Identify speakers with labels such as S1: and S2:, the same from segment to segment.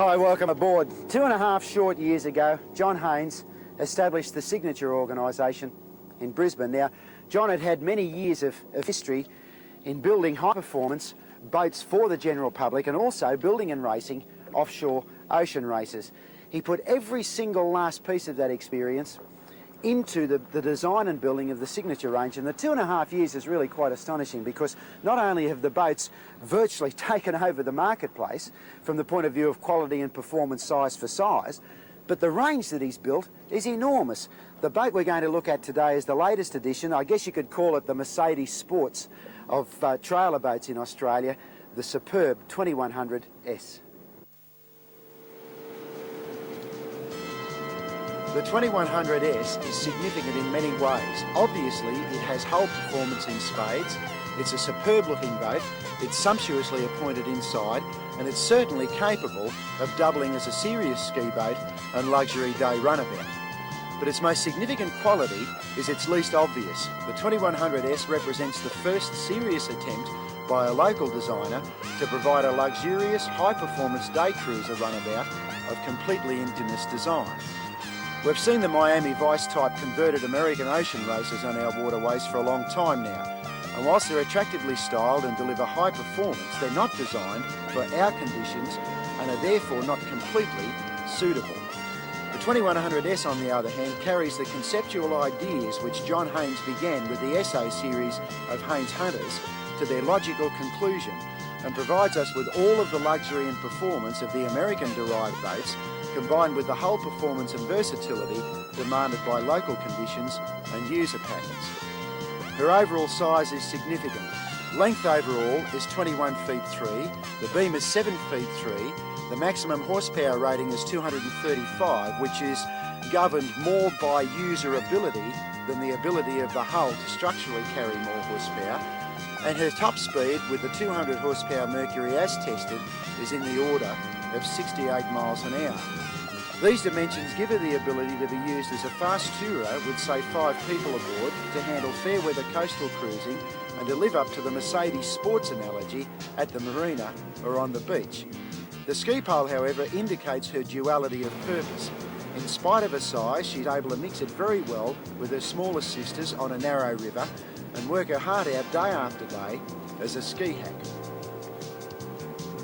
S1: Hi, welcome aboard. 2.5 short years ago, John Haines established the Signature organisation in Brisbane. Now, John had had many years of history in building high-performance boats for the general public and also building and racing offshore ocean races. He put every single last piece of that experience into the design and building of the Signature range, and the 2.5 years is really quite astonishing because not only have the boats virtually taken over the marketplace from the point of view of quality and performance, size for size, but the range that he's built is enormous. The boat we're going to look at today is the latest edition. I guess you could call it the Mercedes Sports of trailer boats in Australia, the superb 2100S. The 2100S is significant in many ways. Obviously, it has hull performance in spades, it's a superb looking boat, it's sumptuously appointed inside, and it's certainly capable of doubling as a serious ski boat and luxury day runabout. But its most significant quality is its least obvious. The 2100S represents the first serious attempt by a local designer to provide a luxurious, high-performance day cruiser runabout of completely indigenous design. We've seen the Miami Vice type converted American ocean racers on our waterways for a long time now, and whilst they're attractively styled and deliver high performance, they're not designed for our conditions and are therefore not completely suitable. The 2100S, on the other hand, carries the conceptual ideas which John Haines began with the SA series of Haines Hunters to their logical conclusion, and provides us with all of the luxury and performance of the American-derived boats, combined with the hull performance and versatility demanded by local conditions and user patterns. Her overall size is significant. Length overall is 21 feet 3, the beam is 7 feet 3, the maximum horsepower rating is 235, which is governed more by user ability than the ability of the hull to structurally carry more horsepower, and her top speed with the 200 horsepower Mercury as tested is in the order of 68 miles an hour. These dimensions give her the ability to be used as a fast tourer with, say, 5 people aboard to handle fair weather coastal cruising and to live up to the Mercedes Sports analogy at the marina or on the beach. The ski pole, however, indicates her duality of purpose. In spite of her size, she's able to mix it very well with her smaller sisters on a narrow river and work her heart out day after day as a ski hack.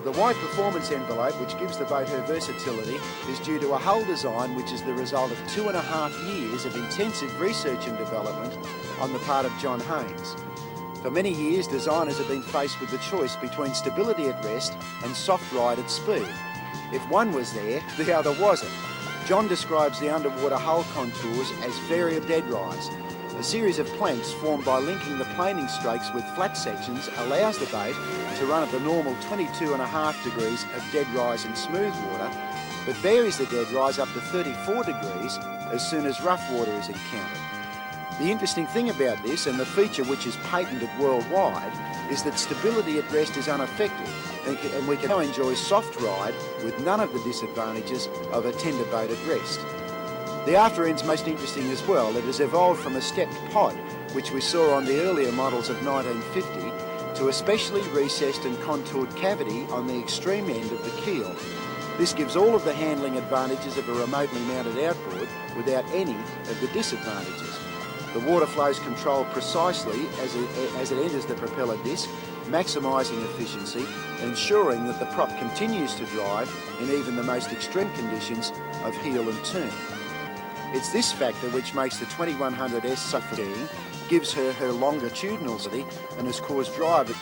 S1: The wide performance envelope, which gives the boat her versatility, is due to a hull design which is the result of 2.5 years of intensive research and development on the part of John Haines. For many years, designers have been faced with the choice between stability at rest and soft ride at speed. If one was there, the other wasn't. John describes the underwater hull contours as variable dead rise. A series of planks formed by linking the planing strokes with flat sections allows the boat to run at the normal 22.5 degrees of dead rise in smooth water, but varies the dead rise up to 34 degrees as soon as rough water is encountered. The interesting thing about this, and the feature which is patented worldwide, is that stability at rest is unaffected, and we can now enjoy soft ride with none of the disadvantages of a tender boat at rest. The after end's most interesting as well. It has evolved from a stepped pod, which we saw on the earlier models of 1950, to a specially recessed and contoured cavity on the extreme end of the keel. This gives all of the handling advantages of a remotely mounted outboard without any of the disadvantages. The water flow is controlled precisely as it enters the propeller disc, maximising efficiency, ensuring that the prop continues to drive in even the most extreme conditions of heel and turn. It's this factor which makes the 2100S so fatiguing, gives her longitudinal stability, and has caused drivers